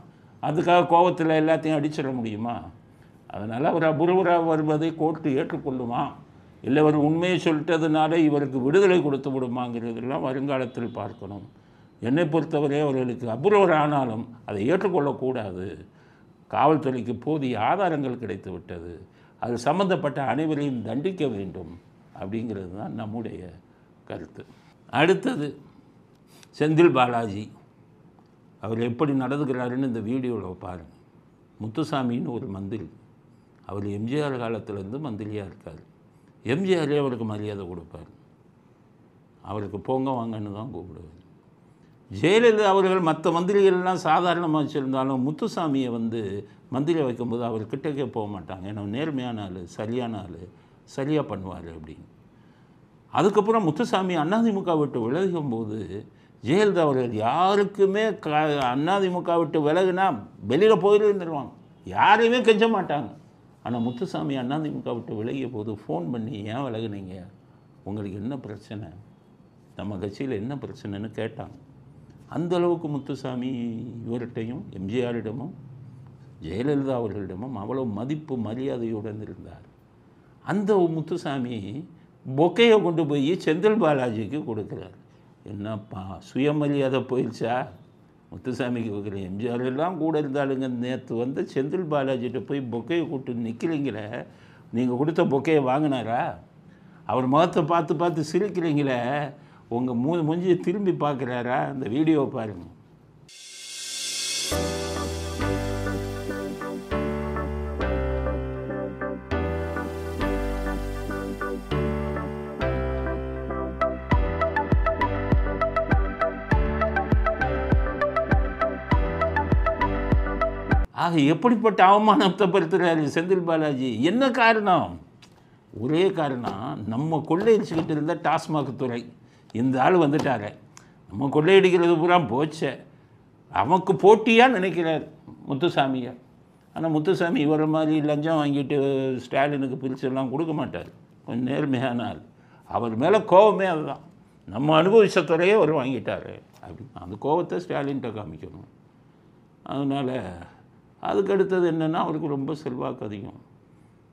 அதுக்காக கோபத்தில் எல்லாத்தையும் அடிச்சிட முடியுமா? அதனால் அவர் அபூர்வராக வருவதை கோர்ட்டு ஏற்றுக்கொள்ளுமா, இல்லை அவர் உண்மையை சொல்லிட்டதுனால இவருக்கு விடுதலை கொடுத்து விடுமாங்கிறதெல்லாம் வருங்காலத்தில் பார்க்கணும். என்னை பொறுத்தவரை அவர்களுக்கு அபூர்வர் ஆனாலும் அதை ஏற்றுக்கொள்ளக்கூடாது. காவல்துறைக்கு போதிய ஆதாரங்கள் கிடைத்து விட்டது, அது சம்பந்தப்பட்ட அனைவரையும் தண்டிக்க வேண்டும் அப்படிங்கிறது தான் நம்முடைய கருத்து. அடுத்தது செந்தில் பாலாஜி. அவர் எப்படி நடந்துக்கிறாருன்னு இந்த வீடியோவில் பாருங்கள். முத்துசாமின்னு ஒரு மந்திரி, அவர் எம்ஜிஆர் காலத்திலேருந்து மந்திரியாக இருக்கார். எம்ஜிஆரே அவருக்கு மரியாதை கொடுப்பார், அவருக்கு போங்க வாங்கன்னு தான் கூப்பிடுவார். ஜெயலலிதா அவர்கள் மற்ற மந்திரிகள்லாம் சாதாரணமாக வச்சுருந்தாலும் முத்துசாமியை மந்திரியை வைக்கும்போது அவர் கிட்டக்கே போக மாட்டாங்க. ஏன்னா நேர்மையான ஆள், சரியான ஆள், சரியாக பண்ணுவார் அப்படின்னு. அதுக்கப்புறம் முத்துசாமி அதிமுக விட்டு விலகும் போது ஜெயலலிதா அவர்கள் யாருக்குமே அதிமுக விட்டு விலகுனா வெளியில் போயிருந்துருவாங்க, யாரையுமே கெஞ்ச மாட்டாங்க. ஆனால் முத்துசாமி அதிமுக விட்டு விலகிய போது ஃபோன் பண்ணி ஏன் விலகுனீங்க, உங்களுக்கு என்ன பிரச்சனை, நம்ம கட்சியில் என்ன பிரச்சனைன்னு கேட்டாங்க. அந்தளவுக்கு முத்துசாமி இவர்கிட்டையும் எம்ஜிஆரிடமும் ஜெயலலிதா அவர்களிடமும் அவ்வளோ மதிப்பு மரியாதையுடன் இருந்தார். அந்த முத்துசாமி பொக்கையை கொண்டு போய் செந்தில் பாலாஜிக்கு கொடுக்குறார். என்னப்பா சுயமரியாதை போயிடுச்சா? முத்துசாமிக்கு கொடுக்குறேன், எம்ஜிஆர் எல்லாம் கூட இருந்தாலுங்க, நேற்று வந்து செந்தில் பாலாஜிகிட்ட போய் பொக்கையை கூப்பிட்டு நிற்கிறீங்களே, நீங்கள் கொடுத்த பொக்கையை வாங்கினாரா? அவர் முகத்தை பார்த்து பார்த்து சிரிக்கிறீங்களே, உங்கள் மூஞ்சியை திரும்பி பார்க்குறாரா? அந்த வீடியோவை பாருங்கள். ஆக எப்படிப்பட்ட அவமானத்தைப்படுத்துகிறாரு செந்தில் பாலாஜி. என்ன காரணம்? ஒரே காரணம், நம்ம கொள்ளையடிச்சுக்கிட்டு இருந்த டாஸ்மாக் துறை இந்த ஆள் வந்துட்டார, நம்ம கொள்ளையடிக்கிறது பூரா போச்சே, அவனுக்கு போட்டியாக நினைக்கிறார் முத்துசாமியை. ஆனால் முத்துசாமி இவர மாதிரி லஞ்சம் வாங்கிட்டு ஸ்டாலினுக்கு பிரிச்செல்லாம் கொடுக்க மாட்டார், கொஞ்சம் நேர்மையான ஆள். அவர் மேலே கோபமே அதுதான், நம்ம அனுபவித்த துறையே அவர் வாங்கிட்டார் அப்படின்னு அந்த கோபத்தை ஸ்டாலின்கிட்ட காமிக்கணும். அதனால் அதுக்கு அடுத்தது என்னென்னா, அவருக்கு ரொம்ப செல்வாக்கு அதிகம்.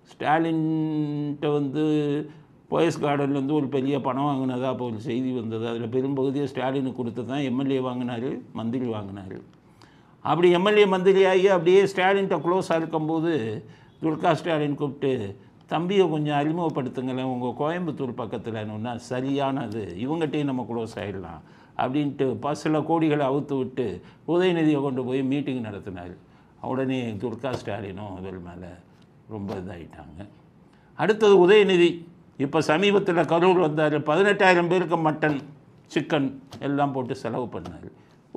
ஸ்டாலின்கிட்ட வந்து போயஸ் கார்டன்லேருந்து ஒரு பெரிய பணம் வாங்கினதா அப்போ ஒரு செய்தி வந்தது. அதில் பெரும்பகுதியை ஸ்டாலினுக்கு கொடுத்து தான் எம்எல்ஏ வாங்கினார், மந்திரி வாங்கினார். அப்படி எம்எல்ஏ மந்திரி ஆகி அப்படியே ஸ்டாலின்கிட்ட க்ளோஸாக இருக்கும்போது துர்கா ஸ்டாலின் கூப்பிட்டு, தம்பியை கொஞ்சம் அறிமுகப்படுத்துங்களேன் உங்கள் கோயம்புத்தூர் பக்கத்தில்னா, சரியானது, இவங்ககிட்டையும் நம்ம க்ளோஸ் ஆகிடலாம் அப்படின்ட்டு சில கோடிகளை அவுத்து விட்டு உதயநிதியை கொண்டு போய் மீட்டிங் நடத்தினார். உடனே துர்கா ஸ்டாலினும் இவர் மேலே ரொம்ப இதாகிட்டாங்க. அடுத்தது உதயநிதி. இப்போ சமீபத்தில் கரூர் வந்தார், 18,000 பேருக்கு மட்டன் சிக்கன் எல்லாம் போட்டு செலவு பண்ணார்.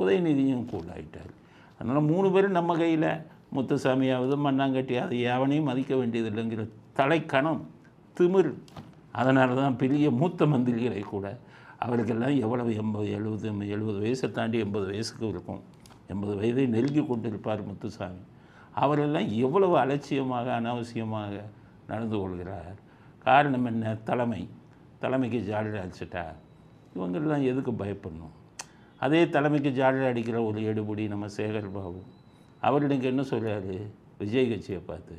உதயநிதியும் கூல் ஆகிட்டார். அதனால் 3 பேரும் நம்ம கையில், முத்துசாமியாவது மண்ணாங்கட்டியாவது எவனையும் மதிக்க வேண்டியது இல்லைங்கிற தலைக்கணம் திமிர். அதனால தான் பெரிய மூத்த மந்திரிகளை கூட அவருக்கெல்லாம் எவ்வளவு 70 வயசை தாண்டி 80 வயசுக்கு இருக்கும், 80 வயதை நெருங்கி கொண்டிருப்பார் முத்துசாமி. அவரெல்லாம் எவ்வளவு அலட்சியமாக அனாவசியமாக நடந்து கொள்கிறார். காரணம் என்ன? தலைமைக்கு ஜாலி அடிச்சிட்டா இவங்கெல்லாம் எதுக்கு பயப்படணும்? அதே தலைமைக்கு ஜாலி அடிக்கிற ஒரு எடுபடி நம்ம சேகர் பாபு, அவர் எனக்கு என்ன சொல்கிறாரு விஜய் கட்சியை பார்த்து,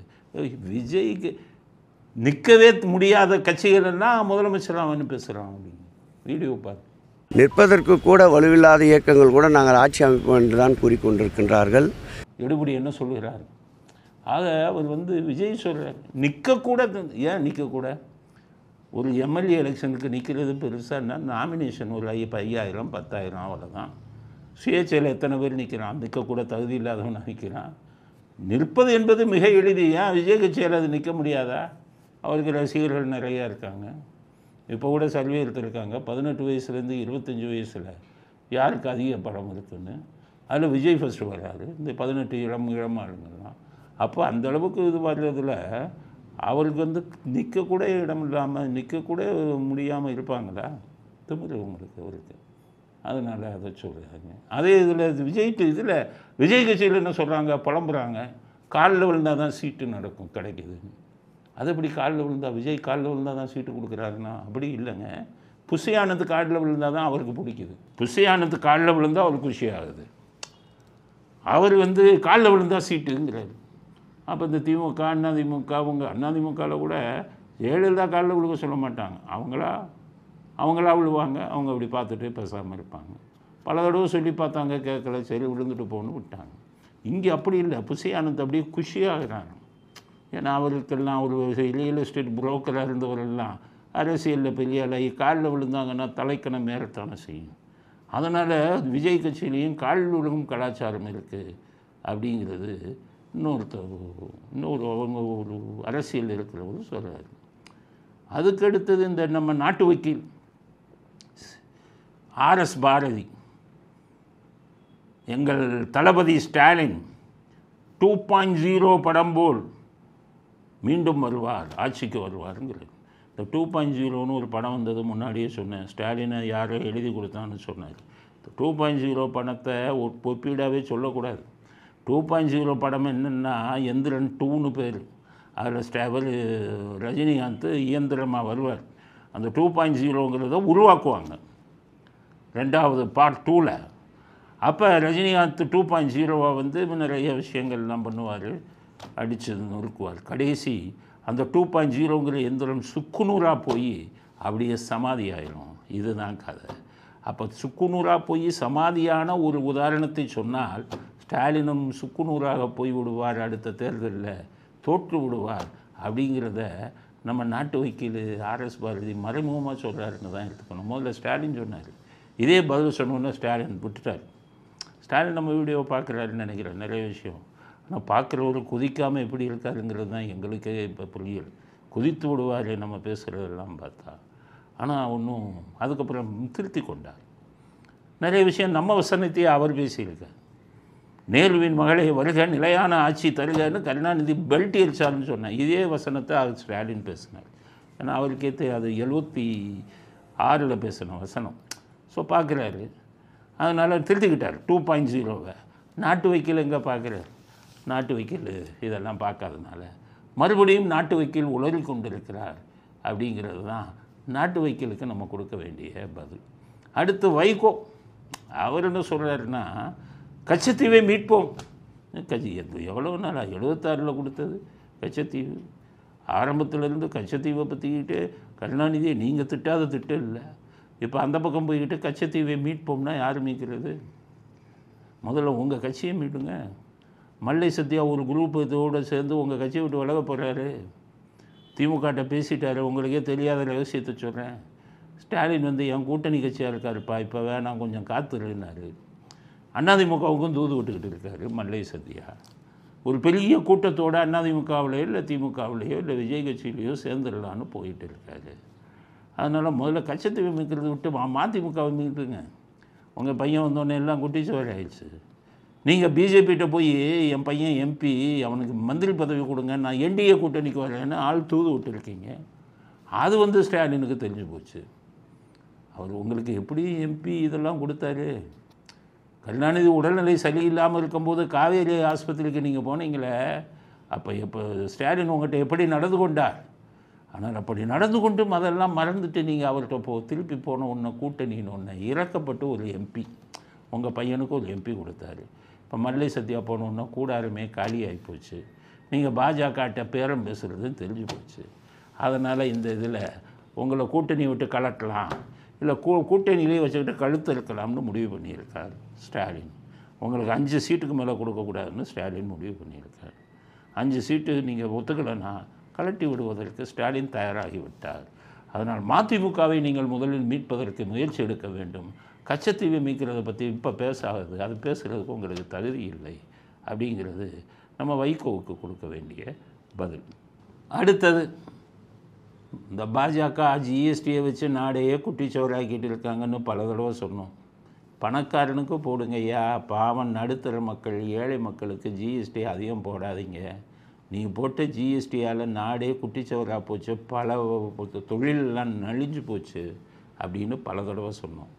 விஜய்க்கு நிற்கவே முடியாத கட்சிகளெல்லாம் முதலமைச்சராக பேசுகிறான் அப்படின்னு வீடியோ பார்த்து. நிற்பதற்கு கூட வலுவில்லாத இயக்கங்கள் கூட நாங்கள் ஆட்சி அமைப்போம் என்று தான் கூறிக்கொண்டிருக்கின்றார்கள். எடுபடி என்ன சொல்கிறார்? ஆக அவர் வந்து விஜய் சொல்கிறார் நிற்கக்கூட. ஏன் நிற்கக்கூட? ஒரு எம்எல்ஏ எலெக்ஷனுக்கு நிற்கிறது பெருசாக நாமினேஷன் ஒரு 5,000 10,000 அவ்வளோதான். சுயேட்சையில் எத்தனை பேர் நிற்கிறான்? நிற்கக்கூட தகுதி இல்லாதவன் நிற்கிறான். நிற்பது என்பது மிக எளிது. ஏன் விஜய் கட்சியில் அது நிற்க முடியாதா? அவருக்கு ரசிகர்கள் நிறையா இருக்காங்க. இப்போ கூட சர்வே எடுத்திருக்காங்க, 18 வயசுலேருந்து 25 வயசில் யாருக்கு அதிக படம் இருக்குன்னு. அதில் விஜய் ஃபஸ்ட்டு வராரு, இந்த 18 இளம் ஆளுங்கள்லாம். அப்போ அந்தளவுக்கு இது வர்றதில் அவருக்கு வந்து நிற்கக்கூட இடம் இல்லாமல் நிற்கக்கூட முடியாமல் இருப்பாங்களா? திமிரு உங்களுக்கு அவருக்கு. அதனால் அதை சொல்கிறாங்க. அதே இதில் இதில் விஜய் கட்சியில் என்ன சொல்கிறாங்க, புலம்புறாங்க, காலில் விழுந்தால் தான் சீட்டு நடக்கும் கிடைக்குது. அது எப்படி காலில் விழுந்தா? விஜய் காலில் விழுந்தால் தான் சீட்டு கொடுக்குறாருன்னா அப்படி இல்லைங்க. புஷி ஆனந்த் காலில் விழுந்தால் தான் அவருக்கு பிடிக்குது. புஷி ஆனந்த் காலில் விழுந்தால் அவருக்கு குஷியாகுது. அவர் வந்து காலில் விழுந்தால் சீட்டுங்கிறாரு. அப்போ இந்த திமுக அதிமுக அவங்க அதிமுகவில் கூட ஜெயலலிதா காலில் விழுக சொல்ல மாட்டாங்க, அவங்களா விழுவாங்க. அவங்க அப்படி பார்த்துட்டு பேசாமல் இருப்பாங்க. பல தடவை சொல்லி பார்த்தாங்க, கேட்கல, சரி விழுந்துட்டு போகணுன்னு விட்டாங்க. இங்கே அப்படி இல்லை, புஷி ஆனந்த் அப்படியே குஷியாகிறாங்க. ஏன்னா அவருக்கெல்லாம் ஒரு ரியல் எஸ்டேட் புரோக்கராக இருந்தவரெல்லாம் அரசியலில் பெரிய ஆளாகி காலில் விழுந்தாங்கன்னா தலைக்கணம் மேறத்தானே செய்யும். அதனால் விஜய் கட்சியிலையும் காலில் விழுகும் கலாச்சாரம் இருக்குது அப்படிங்கிறது இன்னொரு அவங்க ஒரு அரசியல் இருக்கிறவர் சொல்கிறார். அதுக்கடுத்தது இந்த நம்ம நாட்டு வக்கீல் RS பாரதி, எங்கள் தளபதி ஸ்டாலின் 2.0 படம் போல் மீண்டும் வருவார், ஆட்சிக்கு வருவாருங்கிறது. இந்த 2.0ன்னு ஒரு படம் வந்தது முன்னாடியே சொன்னேன். ஸ்டாலினை யாரோ எழுதி கொடுத்தான்னு சொன்னார். 2.0 படத்தை ஒப்பீடாகவே சொல்லக்கூடாது. 2.0 படம் என்னென்னா எந்திரன் 2ன்னு பேர். அதில் ரஜினிகாந்த் இயந்திரமாக வருவார். அந்த 2.0ங்கிறத உருவாக்குவாங்க 2வது பார்ட் 2ல். அப்போ ரஜினிகாந்த் 2.0 வந்து நிறைய விஷயங்கள்லாம் பண்ணுவார், அடித்து நொறுக்குவார். கடைசி அந்த 2.0ங்கிற எந்திரம் சுக்குநூறாக போய் அப்படியே சமாதி ஆயிடும். இதுதான் கதை. அப்போ சுக்குநூறாக போய் சமாதியான ஒரு உதாரணத்தை சொன்னால், ஸ்டாலினும் சுக்குநூறாக போய் விடுவார், அடுத்த தேர்தலில் தோற்று விடுவார் அப்படிங்கிறத நம்ம நாட்டு வக்கீல் ஆர்எஸ் பாரதி மறைமுகமாக சொல்கிறாருன்னு தான் எடுத்துக்கணும். முதல்ல ஸ்டாலின் சொன்னார், இதே பதில் சொன்னோன்னே ஸ்டாலின் விட்டுட்டார். ஸ்டாலின் நம்ம வீடியோவை பார்க்குறாருன்னு நினைக்கிறேன் நிறைய விஷயம். ஆனால் பார்க்குறவரு குதிக்காமல் எப்படி இருக்காருங்கிறது தான் எங்களுக்கே இப்போ புரியல. குதித்து விடுவார் நம்ம பேசுகிறதெல்லாம் பார்த்தா. ஆனால் ஒன்றும் அதுக்கப்புறம் திருத்தி கொண்டார். நிறைய விஷயம் நம்ம வசனத்தையே அவர் பேசியிருக்கார். நேருவின் மகளை வருக, நிலையான ஆட்சி தருகன்னு கருணாநிதி பெல்ட் அடிச்சார்னு சொன்னார். இதே வசனத்தை அவர் ஸ்டாலின் பேசினார். ஏன்னா அவருக்கேற்று அது 76ல் பேசின வசனம். ஸோ பார்க்குறாரு, அதனால் திருத்திக்கிட்டார் 2.0வை. நாட்டு வக்கீல் எங்கே பார்க்குறாரு? நாட்டு வக்கீல் இதெல்லாம் பார்க்காதனால மறுபடியும் நாட்டு வக்கீல் உளறி கொண்டிருக்கிறார் அப்படிங்கிறது தான் நாட்டு வக்கீலுக்கு நம்ம கொடுக்க வேண்டிய பதில். அடுத்து வைகோ, அவர் என்ன சொல்கிறாருன்னா, கச்சத்தீவை மீட்போம். எவ்வளோ நாளா? 76ல் கொடுத்தது கச்சத்தீவு. ஆரம்பத்திலேருந்து கச்சத்தீவை பற்றிக்கிட்டு கருணாநிதியை நீங்கள் திட்டாத திட்டம் இல்லை. இப்போ அந்த பக்கம் போய்கிட்டு கச்சத்தீவை மீட்போம்னா யார் மீட்கிறது? முதல்ல உங்கள் கட்சியை மீட்டுங்க. மல்லை சத்யா ஒரு குரூப் இதோடு சேர்ந்து உங்கள் கட்சியை விட்டு விலக போகிறாரு. திமுகட்ட பேசிட்டாரு. உங்களுக்கே தெரியாத ரகசியத்தை சொல்கிறேன். ஸ்டாலின் வந்து என் கூட்டணி கட்சியாக இருக்காருப்பா, இப்போ வேணாம் கொஞ்சம் காத்துருன்னாரு. அதிமுகவுக்கும் தூது விட்டுக்கிட்டு இருக்காரு மல்லை சத்யா. ஒரு பெரிய கூட்டத்தோடு அதிமுகவிலையோ இல்லை திமுகவிலையோ இல்லை விஜய் கட்சியிலையோ சேர்ந்துடலான்னு போயிட்டு இருக்காரு. அதனால் முதல்ல கச்சத்தீவை மீட்கிறது விட்டு மதிமுகவை மீட்டுங்க. உங்கள் பையன் வந்தோடனே எல்லாம் குட்டிச்சவர் ஆயிடுச்சு. நீங்கள் பிஜேபிகிட்ட போய் என் பையன் எம்பி, அவனுக்கு மந்திரி பதவி கொடுங்க, நான் என்டிஏ கூட்டணிக்கு வரேன்னு ஆள் தூது விட்டுருக்கீங்க. அது வந்து ஸ்டாலினுக்கு தெரிஞ்சு போச்சு. அவர் உங்களுக்கு எப்படி எம்பி இதெல்லாம் கொடுத்தாரு? கருணாநிதி உடல்நிலை சரியில்லாமல் இருக்கும்போது காவேரி ஆஸ்பத்திரிக்கு நீங்கள் போனீங்களே, அப்போ எப்போ ஸ்டாலின் உங்கள்கிட்ட எப்படி நடந்து கொண்டார்? ஆனால் அப்படி நடந்து கொண்டும் அதெல்லாம் மறந்துட்டு நீங்கள் அவர்கிட்ட திருப்பி போன ஒன்று கூட்டணின்னு ஒன்று இறக்கப்பட்டு ஒரு எம்பி, உங்கள் பையனுக்கு ஒரு எம்பி கொடுத்தாரு. இப்போ மல்லை சத்யா போனோன்னா கூடாரமே காலி ஆகிப்போச்சு. நீங்கள் பாஜகட்ட பேரம் பேசுகிறதுன்னு தெரிஞ்சு போச்சு. அதனால் இந்த இதில் உங்களை கூட்டணி விட்டு கலட்டலாம், இல்லை கூட்டணியிலே வச்சுக்கிட்டு கழுத்து இருக்கலாம்னு முடிவு பண்ணியிருக்கார் ஸ்டாலின். உங்களுக்கு 5 சீட்டுக்கு மேலே கொடுக்கக்கூடாதுன்னு ஸ்டாலின் முடிவு பண்ணியிருக்கார். 5 சீட்டு நீங்கள் ஒத்துக்கலைன்னா கலட்டி விடுவதற்கு ஸ்டாலின் தயாராகிவிட்டார். அதனால் மதிமுகவை நீங்கள் முதலில் மீட்பதற்கு முயற்சி எடுக்க வேண்டும். கச்சத்தீவை மீட்கிறத பற்றி இப்போ பேசாது, அது பேசுகிறதுக்கு உங்களுக்கு தகுதி இல்லை அப்படிங்கிறது நம்ம வைகோவுக்கு கொடுக்க வேண்டிய பதில். அடுத்தது, இந்த பாஜக ஜிஎஸ்டியை வச்சு நாடையே குட்டிச்சோறாக்கிட்டு இருக்காங்கன்னு பல தடவை சொன்னோம். பணக்காரனுக்கு போடுங்கய்யா, பாவம் நடுத்தர மக்கள் ஏழை மக்களுக்கு ஜிஎஸ்டி அதிகம் போடாதீங்க. நீங்கள் போட்ட ஜிஎஸ்டியால் நாடே குட்டிச்சவராக போச்சு, பல தொழிலெலாம் நலிஞ்சு போச்சு அப்படின்னு பல தடவை சொன்னோம்.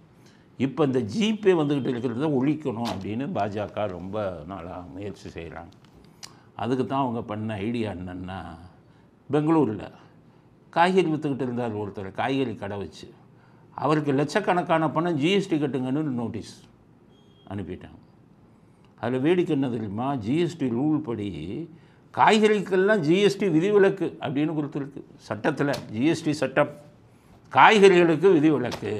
இப்போ இந்த ஜிபே வந்துக்கிட்டு இருக்கிறத ஒழிக்கணும் அப்படின்னு பாஜக ரொம்ப நாளாக முயற்சி செய்கிறாங்க. அதுக்கு தான் அவங்க பண்ண ஐடியா என்னென்னா, பெங்களூரில் காய்கறி விற்றுக்கிட்டு இருந்தார் ஒருத்தர், காய்கறி கடை வச்சு. அவருக்கு லட்சக்கணக்கான பணம் ஜிஎஸ்டி கட்டுங்கன்னு நோட்டீஸ் அனுப்பிட்டாங்க. அதில் வேடிக்கை என்ன தெரியுமா? ஜிஎஸ்டி ரூல் படி காய்கறிக்கெல்லாம் ஜிஎஸ்டி விதிவிலக்கு அப்படின்னு கொடுத்துருக்கு சட்டத்தில். ஜிஎஸ்டி சட்டம் காய்கறிகளுக்கு விதிவிலக்கு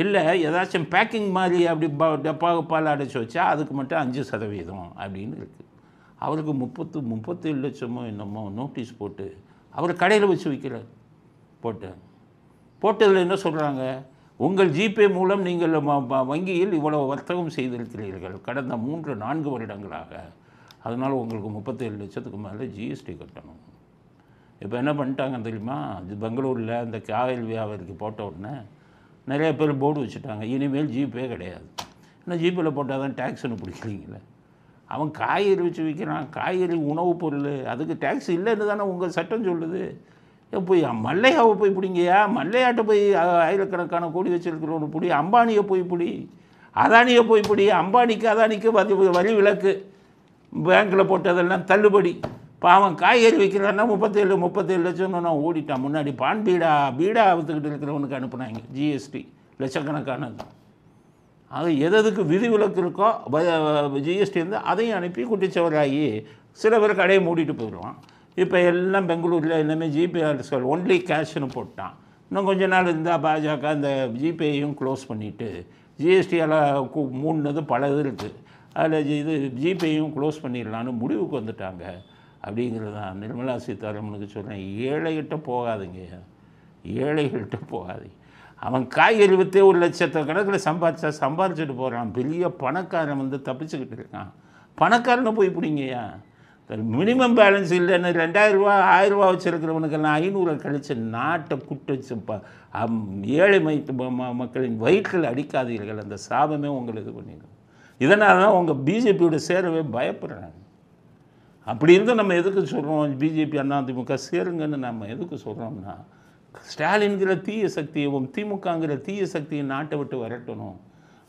இல்லை, ஏதாச்சும் பேக்கிங் மாதிரி அப்படி டப்பாக பால் அடைச்சி வச்சா அதுக்கு மட்டும் 5% அப்படின்னு இருக்குது. அவருக்கு 37 லட்சமோ என்னமோ நோட்டீஸ் போட்டு அவர் கடையில் வச்சு விற்கிறார். போட்டதில் என்ன சொல்கிறாங்க? உங்கள் ஜிபே மூலம் நீங்கள் வங்கியில் இவ்வளவு வர்த்தகம் செய்திருக்கிறீர்கள் கடந்த 3-4 வருடங்களாக, அதனால் உங்களுக்கு 37 லட்சத்துக்கு மேலே ஜிஎஸ்டி கட்டணும். இப்போ என்ன பண்ணிட்டாங்க தெரியுமா? பெங்களூரில் இந்த காய்கறி வியாபாரிக்கு போட்ட உடனே நிறைய பேர் போர்டு வச்சுட்டாங்க, இனிமேல் ஜிபே கிடையாது. ஏன்னா ஜிபேயில் போட்டால் தான் டேக்ஸ்ன்னு பிடிக்கிறீங்களே. அவன் காய்கறி வச்சு விற்கிறான், காய்கறி உணவுப் பொருள், அதுக்கு டேக்ஸ் இல்லைன்னு தானே உங்கள் சட்டம் சொல்லுது. போய் மல்லையாவை போய் பிடிங்கயா, மல்லையாட்ட போய் ஆயிரக்கணக்கான கோடி வச்சுருக்கிறவனு பிடி, அம்பானியை போய் பிடி. அதானியை போய் இப்படி அம்பானிக்கு அதானிக்கு வரி விலக்கு, பேங்க்கில் போட்டதெல்லாம் தள்ளுபடி. பாவம் காய்கறி விற்கிறான்னா 37 லட்சம் நான் ஓடிட்டான். முன்னாடி பான் பீடா அவுத்துக்கிட்டு இருக்கிறவனுக்கு அனுப்புனாங்க ஜிஎஸ்டி லட்சக்கணக்கானது. அது எதுக்கு விதிவிலக்கு இருக்கோ ஜிஎஸ்டி வந்து அதையும் அனுப்பி குட்டிச்சவராகி சில பேர் கடையை மூடிட்டு போயிடுவான். இப்போ எல்லாம் பெங்களூரில் எல்லாமே ஜிபே ஒன்லி கேஷ்னு போட்டான். இன்னும் கொஞ்ச நாள் இருந்தால் பாஜக அந்த ஜிபேயையும் க்ளோஸ் பண்ணிவிட்டு ஜிஎஸ்டியால் மூணுனது பல இது இருக்குது, அதில் இது ஜிபேயும் க்ளோஸ் பண்ணிடலான்னு முடிவுக்கு வந்துட்டாங்க. அப்படிங்கிறது தான் நிர்மலா சீதாராமனுக்கு சொல்கிறேன். ஏழைகிட்ட போகாதுங்க, ஏழைகள்கிட்ட போகாதீங்க. அவன் காய்கறி விற்றே 1 லட்சத்தை கணக்கில் சம்பாரிச்சுட்டு போகிறான். பெரிய பணக்காரன் வந்து தப்பிச்சுக்கிட்டு இருக்கான். பணக்காரனை போய் பிடிங்கய்யா. மினிமம் பேலன்ஸ் இல்லைன்னு 2000 ரூபா 1000 ரூபா வச்சுருக்கிறவனுக்கெல்லாம் 500 கழித்து நாட்டை குட்டச்சு ஏழை மக்களின் வயிற்றில் அடிக்காதீர்கள். அந்த சாபமே உங்களை இது பண்ணிடும். இதனால தான் உங்கள் பிஜேபியோட சேரவே பயப்படுறாங்க. அப்படி இருந்தால் நம்ம எதுக்கு சொல்கிறோம் பிஜேபி அதிமுக சேருங்கன்னு நம்ம எதுக்கு சொல்கிறோம்னா, ஸ்டாலின்கிற தீய சக்தியவும் திமுகங்கிற தீய சக்தியை நாட்டை விட்டு வரட்டணும்.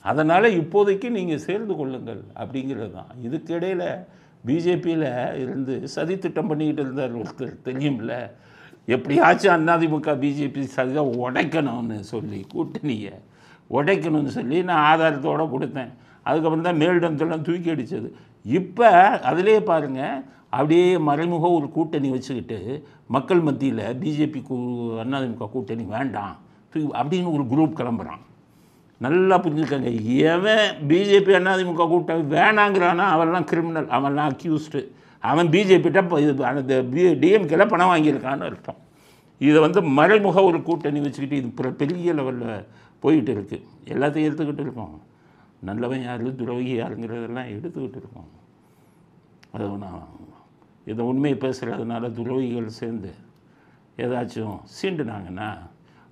அதனால் இப்போதைக்கு நீங்கள் சேர்ந்து கொள்ளுங்கள் அப்படிங்கிறது தான். இதுக்கிடையில் பிஜேபியில் இருந்து சதி திட்டம் பண்ணிக்கிட்டு இருந்தார் ஒருத்தர், தெரியும்ல, எப்படியாச்சும் அதிமுக பிஜேபி சதியாக உடைக்கணும்னு சொல்லி, கூட்டணியை உடைக்கணும்னு சொல்லி நான் ஆதாரத்தோடு கொடுத்தேன். அதுக்கப்புறம் தான் மேலிடத்தெல்லாம் தூக்கி அடித்தது. இப்போ அதிலே பாருங்கள், அப்படியே மறைமுக ஒரு கூட்டணி வச்சுக்கிட்டு மக்கள் மத்தியில் பிஜேபி அதிமுக கூட்டணி வேண்டாம் அப்படின்னு ஒரு குரூப் கிளம்புறான். நல்லா புரிஞ்சுக்கங்க, எவன் பிஜேபி அதிமுக கூட்டணி வேணாங்கிறானா அவெல்லாம் கிரிமினல், அவன்லாம் அக்யூஸ்டு. அவன் பிஜேபிட்ட அந்த டிஎம்கேல பணம் வாங்கியிருக்கான்னு அர்த்தம். இதை வந்து மறைமுக ஒரு கூட்டணி வச்சுக்கிட்டு இது பெரிய லெவலில் போயிட்டு இருக்குது. எல்லாத்தையும் எடுத்துக்கிட்டு இருக்கோம். நல்லவன் யார் துரோகி யாருங்கிறதெல்லாம் எடுத்துக்கிட்டு இருக்கோம். அது நான் இதை உண்மையை பேசுகிறதுனால துரோகிகள் சேர்ந்து ஏதாச்சும் சீண்டுனாங்கன்னா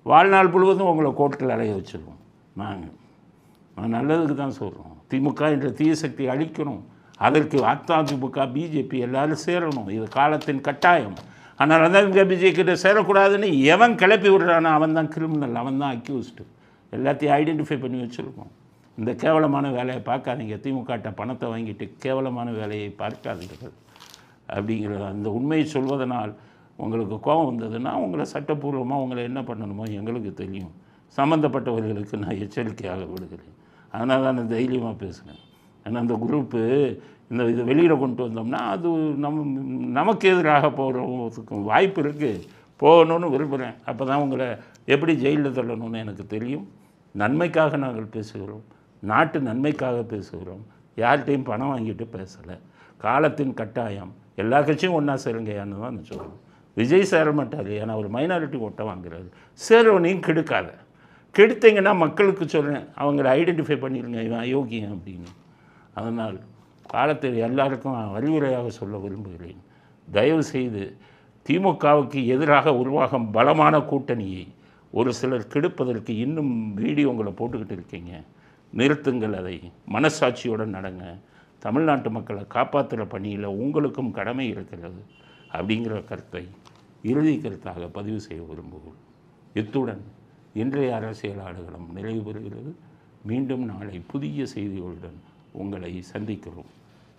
வாழ்நாள் முழுவதும் உங்களை கோர்ட்டில் அலைய வச்சுருவோம். நாங்கள் நல்லதுக்கு தான் சொல்கிறோம். திமுக என்ற தீய சக்தியை அழிக்கணும். அதற்கு அதிமுக பிஜேபி எல்லோரும் சேரணும். இது காலத்தின் கட்டாயம். ஆனால் அதிமுக பிஜேபிக்கிட்ட சேரக்கூடாதுன்னு எவன் கிளப்பி விடுறானோ அவன் தான் கிரிமினல், அவன் தான் அக்யூஸ்டு. எல்லாத்தையும் ஐடென்டிஃபை பண்ணி வச்சுருக்கோம். இந்த கேவலமான வேலையை பார்க்காதீங்க. திமுகட்ட பணத்தை வாங்கிட்டு கேவலமான வேலையை பார்க்காதீர்கள் அப்படிங்கிற அந்த உண்மையை சொல்வதனால் உங்களுக்கு கோபம் வந்ததுன்னா உங்களை சட்டப்பூர்வமாக உங்களை என்ன பண்ணணுமோ எங்களுக்கு தெரியும். சம்மந்தப்பட்டவர்களுக்கு நான் எச்சரிக்கையாக விடுகிறேன். அதனால் தான் நான் தைரியமாக பேசுகிறேன். ஏன்னா அந்த குரூப்பு இதை வெளியில் கொண்டு வந்தோம்னா அது நமக்கு எதிராக போகிறதுக்கு வாய்ப்பு இருக்குது. போகணுன்னு விரும்புகிறேன். அப்போ தான் உங்களை எப்படி ஜெயிலில் தள்ளணும்னு எனக்கு தெரியும். நன்மைக்காக நாங்கள் பேசுகிறோம், நாட்டு நன்மைக்காக பேசுகிறோம். யார்கிட்டையும் பணம் வாங்கிட்டு பேசலை. காலத்தின் கட்டாயம். எல்லா கட்சியும் ஒன்றா சேருங்கயான்னு தான் நான் சொல்கிறேன். விஜய் சேர மாட்டார், ஏன்னா ஒரு மைனாரிட்டி ஓட்டை வாங்குறாரு. சேரவனையும் கெடுக்காத. கெடுத்தீங்கன்னா மக்களுக்கு சொல்கிறேன், அவங்கள ஐடென்டிஃபை பண்ணிடுங்க இவன் அயோக்கியம் அப்படின்னு. அதனால் காலத்தில் எல்லாருக்கும் அறிவுரையாக சொல்ல விரும்புகிறேன். தயவு செய்து திமுகவுக்கு எதிராக உருவாகும் பலமான கூட்டணியை ஒரு சிலர் கெடுப்பதற்கு இன்னும் வீடியோங்களை போட்டுக்கிட்டு இருக்கீங்க. நிறுத்துங்கள். அதை மனசாட்சியுடன் நடங்க. தமிழ்நாட்டு மக்களை காப்பாற்றுகிற பணியில் உங்களுக்கும் கடமை இருக்கிறது அப்படிங்கிற கருத்தை இறுதி கருத்தாக பதிவு செய்ய விரும்புகிறோம். இத்துடன் இன்றைய அரசியல் ஆடுகளம் நிறைவு பெறுகிறது. மீண்டும் நாளை புதிய செய்திகளுடன் உங்களை சந்திக்கிறோம்.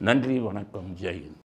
நன்றி, வணக்கம், ஜெய் ஹிந்த்.